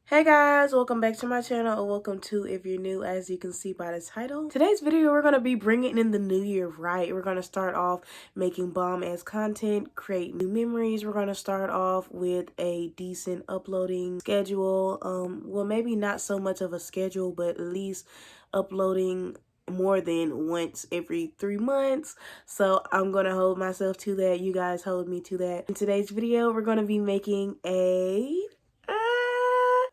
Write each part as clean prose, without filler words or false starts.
Hey guys, welcome back to my channel, or welcome to if you're new. As you can see by the title, today's video we're going to be bringing in the new year right. We're going to start off making bomb ass content, create new memories. We're going to start off with a decent uploading schedule. Well, maybe not so much of a schedule, but at least uploading more than once every 3 months. So I'm gonna hold myself to that. You guys hold me to that. In today's video we're gonna be making a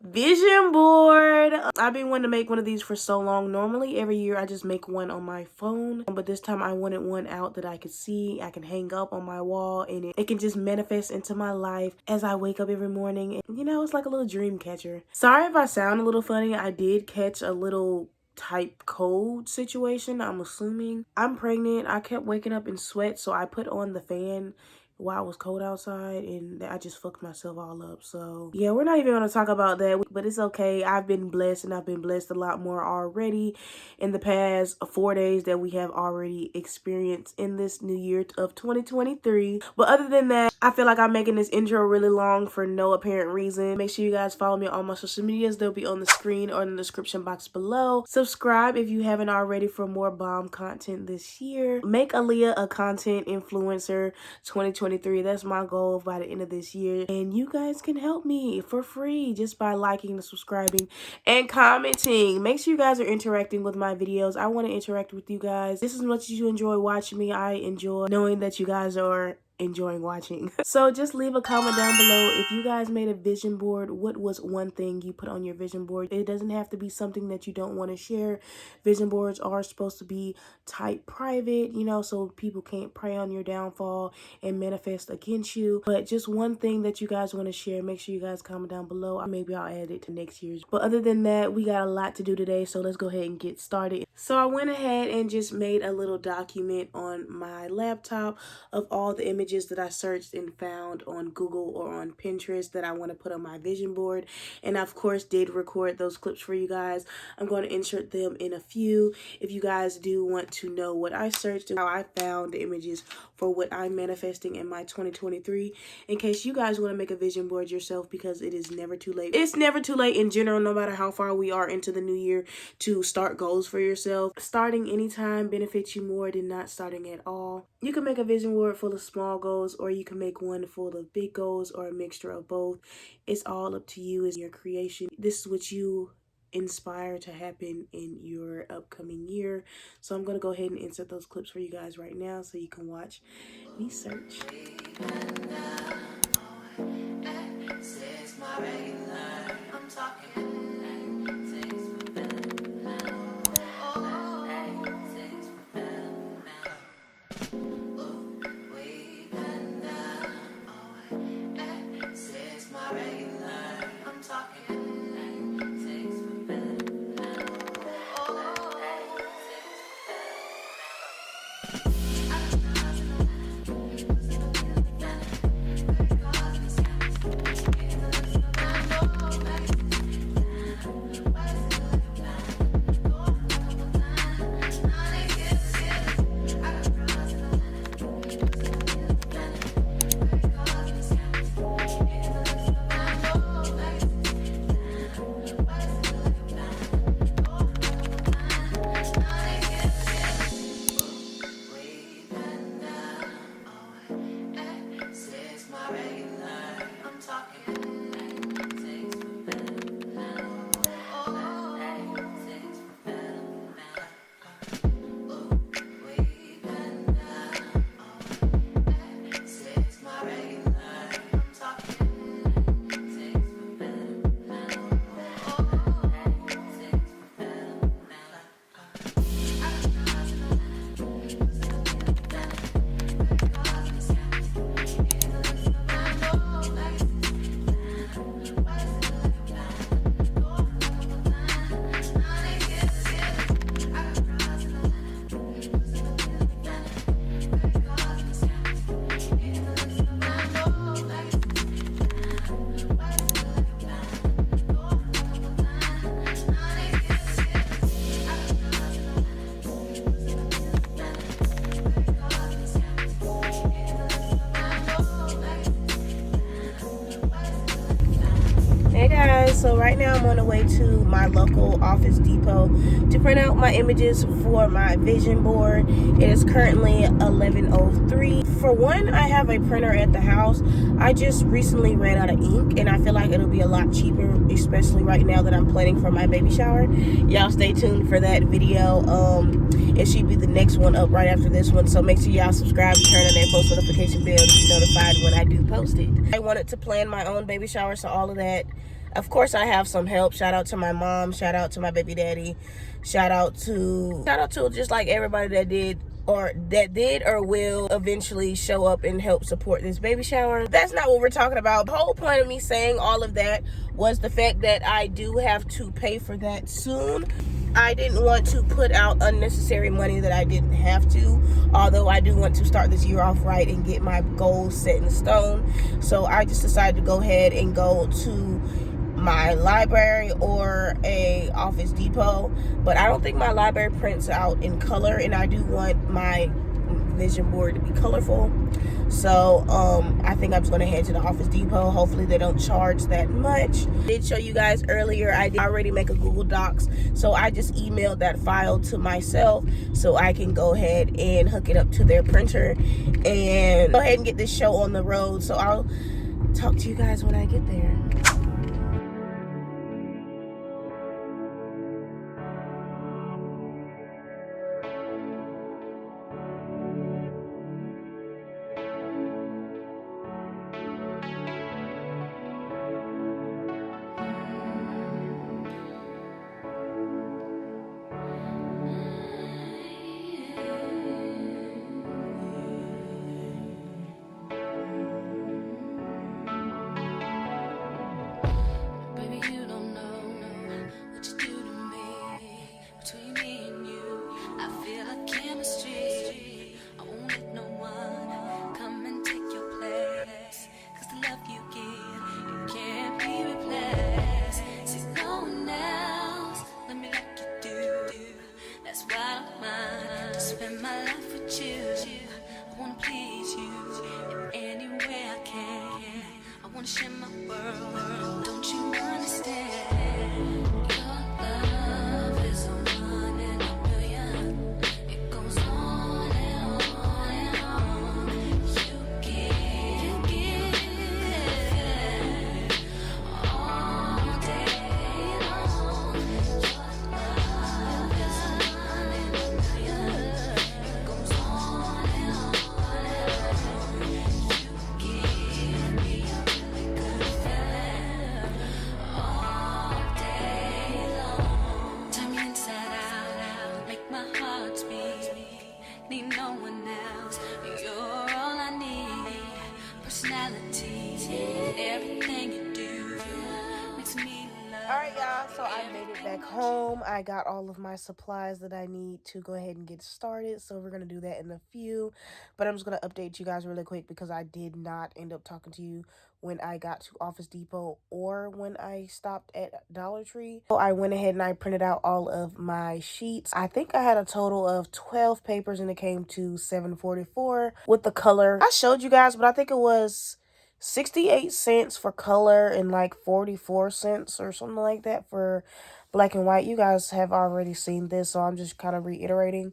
vision board. I've been wanting to make one of these for so long. Normally every year I just make one on my phone, but this time I wanted one out that I could see, I can hang up on my wall, and it can just manifest into my life as I wake up every morning. And, you know, it's like a little dream catcher. Sorry if I sound a little funny. I did catch a little type cold situation, I'm assuming. I'm pregnant. I kept waking up in sweat, so I put on the fan while it was cold outside, and I just fucked myself all up. So yeah, we're not even gonna talk about that, but it's okay. I've been blessed, and I've been blessed a lot more already in the past 4 days that we have already experienced in this new year of 2023. But other than that, I feel like I'm making this intro really long for no apparent reason. Make sure you guys follow me on all my social medias. They'll be on the screen or in the description box below. Subscribe if you haven't already for more bomb content this year. Make Aaliyah a content influencer 2023. That's my goal by the end of this year, and you guys can help me for free just by liking and subscribing and commenting. Make sure you guys are interacting with my videos. I want to interact with you guys. This is as much as you enjoy watching me, I enjoy knowing that you guys are enjoying watching. So just leave a comment down below if you guys made a vision board. What was one thing you put on your vision board? It doesn't have to be something that you don't want to share. Vision boards are supposed to be type private, you know, so people can't prey on your downfall and manifest against you. But just one thing that you guys want to share, make sure you guys comment down below. Maybe I'll add it to next year's. But other than that, we got a lot to do today, so let's go ahead and get started. So I went ahead and just made a little document on my laptop of all the images that I searched and found on Google or on Pinterest that I want to put on my vision board. And I, of course, did record those clips for you guys. I'm going to insert them in a few. If you guys do want to know what I searched and how I found the images for what I'm manifesting in my 2023, in case you guys want to make a vision board yourself, because it is never too late. It's never too late in general, no matter how far we are into the new year, to start goals for yourself. Starting anytime benefits you more than not starting at all. You can make a vision board full of small goals, or you can make one full of big goals, or a mixture of both. It's all up to you as your creation. This is what you inspire to happen in your upcoming year. So I'm going to go ahead and insert those clips for you guys right now so you can watch me search. to my local Office Depot to print out my images for my vision board. It is currently 11:03. For one, I have a printer at the house. I just recently ran out of ink, and I feel like it'll be a lot cheaper, especially right now that I'm planning for my baby shower. Y'all stay tuned for that video. It should be the next one up right after this one, so make sure y'all subscribe and turn on that post notification bell to be notified when I do post it. I wanted to plan my own baby shower, so all of that. Of course, I have some help. Shout out to my mom. Shout out to my baby daddy. Shout out to just like everybody that did or will eventually show up and help support this baby shower. That's not what we're talking about. The whole point of me saying all of that was the fact that I do have to pay for that soon. I didn't want to put out unnecessary money that I didn't have to, although I do want to start this year off right and get my goals set in stone. So I just decided to go ahead and go to my library or a Office Depot, but I don't think my library prints out in color, and I do want my vision board to be colorful. So I think I'm just gonna head to the Office Depot. Hopefully they don't charge that much. I did show you guys earlier, I did already make a Google Docs, so I just emailed that file to myself so I can go ahead and hook it up to their printer and go ahead and get this show on the road. So I'll talk to you guys when I get there. Share my world, don't you understand? Your love is a one in a million. It goes on and on and on. You give all day long. Your love is a one in a million. It goes on and on and on. You give me need no one else. You're all I need. Personality, everything you do makes me love. Alright y'all, so I made it back home. I got all of my supplies that I need to go ahead and get started. So we're going to do that in a few. But I'm just going to update you guys really quick because I did not end up talking to you when I got to Office Depot or when I stopped at Dollar Tree. So I went ahead and I printed out all of my sheets. I think I had a total of 12 papers and it came to $7.44 with the color. I showed you guys, but I think it was 68 cents for color and like 44 cents or something like that for black and white. You guys have already seen this, so I'm just kind of reiterating.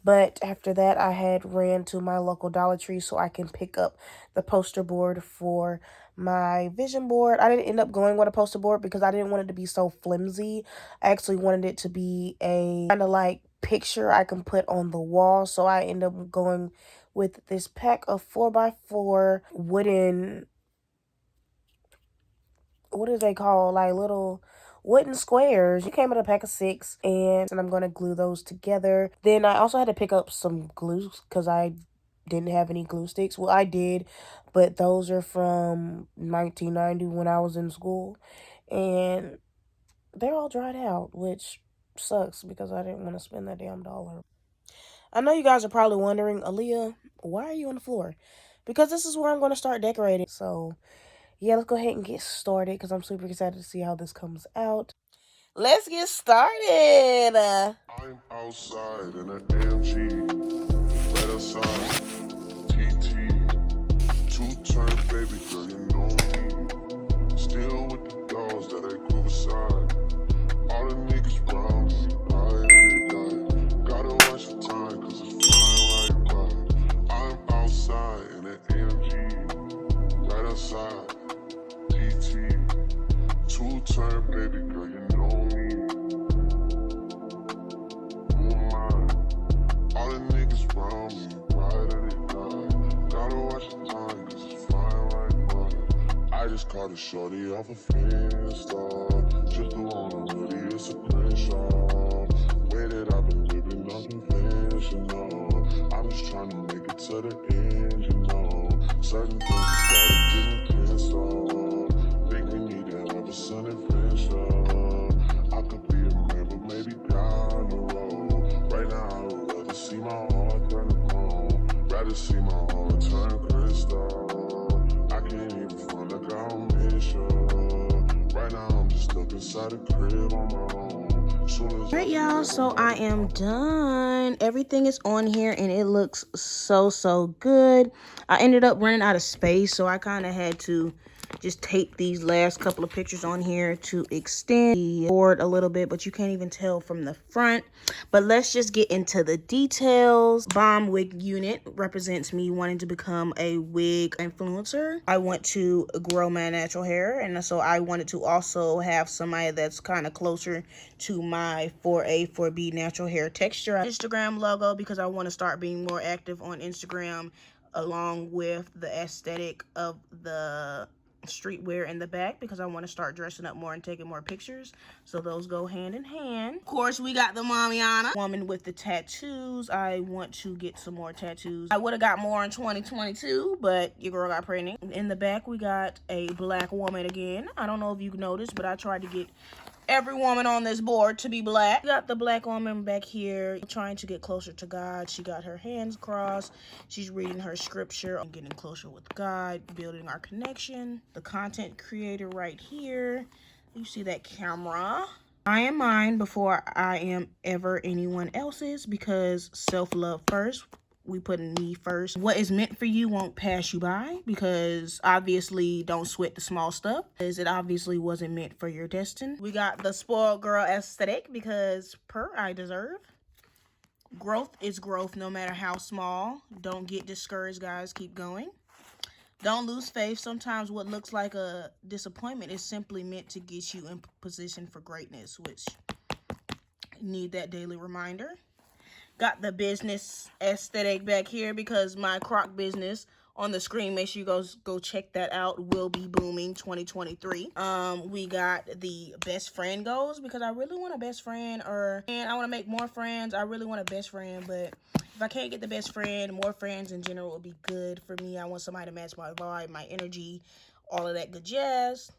But after that, I had ran to my local Dollar Tree so I can pick up the poster board for my vision board. I didn't end up going with a poster board because I didn't want it to be so flimsy. I actually wanted it to be a kind of like picture I can put on the wall. So I ended up going with this pack of 4x4 wooden, what is they called, like little wooden squares. It came in a pack of 6, and I'm going to glue those together. Then I also had to pick up some glue because I didn't have any glue sticks. Well, I did, but those are from 1990 when I was in school, and they're all dried out, which sucks because I didn't want to spend that damn dollar. I know you guys are probably wondering, Aaliyah, why are you on the floor? Because this is where I'm going to start decorating. So yeah, let's go ahead and get started because I'm super excited to see how this comes out. Let's get started. I'm outside in an AMG, right outside, TT, 2-turn baby girl, you know me. Still with the dolls that I grew beside. turn, baby girl, you know me. Who am I? All the niggas round me, pride of the God. Gotta watch the time, cause it's flying like butter. I just caught a shorty off a Finsta. Just the on a hoodie, it's a Crenshaw. Way that I've been living unconventional. I'm just trying to make it to the end, you know. Certain things have started getting pissed off. Think we need to have a son adventure. I could be a man, but maybe down the road. Right now, I would rather see my heart turn to chrome. Rather see my heart turn crystal. I can't even front like I don't miss you. Right now, I'm just stuck inside the crib on my own. Alright, y'all, so I am done. Everything is on here and it looks so good. I ended up running out of space, so I kind of had to just tape these last couple of pictures on here to extend the board a little bit, but you can't even tell from the front. But let's just get into the details. Bomb Wig Unit represents me wanting to become a wig influencer. I want to grow my natural hair, and so I wanted to also have somebody that's kind of closer to my 4A, 4B natural hair texture. Instagram logo, because I want to start being more active on Instagram, along with the aesthetic of the streetwear in the back, because I want to start dressing up more and taking more pictures, so those go hand in hand. Of course, we got the Mamiana woman with the tattoos. I want to get some more tattoos. I would have got more in 2022, but your girl got pregnant. In the back, we got a black woman again. I don't know if you noticed, but I tried to get every woman on this board to be black. We got the black woman back here trying to get closer to God. She got her hands crossed. She's reading her scripture on getting closer with God, building our connection. The content creator right here. You see that camera. I am mine before I am ever anyone else's, because self-love first. We put me first. What is meant for you won't pass you by, because obviously don't sweat the small stuff, because it obviously wasn't meant for your destiny. We got the spoiled girl aesthetic, because I deserve. Growth is growth, no matter how small. Don't get discouraged, guys. Keep going. Don't lose faith. Sometimes what looks like a disappointment is simply meant to get you in position for greatness, which you need that daily reminder. Got the business aesthetic back here, because my croc business on the screen, make sure you go check that out, will be booming 2023. We got the best friend goals, because I really want a best friend, and I want to make more friends. I really want a best friend, but if I can't get the best friend, more friends in general would be good for me. I want somebody to match my vibe, my energy, all of that good jazz.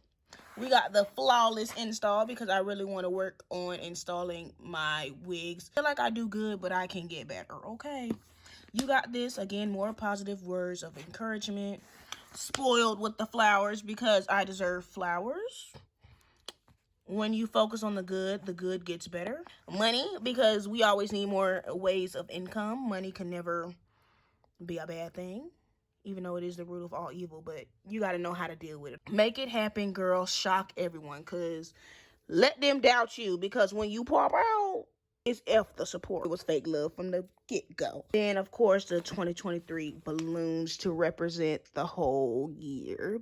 We got the flawless install, because I really want to work on installing my wigs. I feel like I do good, but I can get better, okay? You got this. Again, more positive words of encouragement. Spoiled with the flowers, because I deserve flowers. When you focus on the good gets better. Money, because we always need more ways of income. Money can never be a bad thing, even though it is the root of all evil, but you got to know how to deal with it. Make it happen, girl. Shock everyone, because let them doubt you, because when you pop out, it's F the support. It was fake love from the get-go. Then, of course, the 2023 balloons to represent the whole year.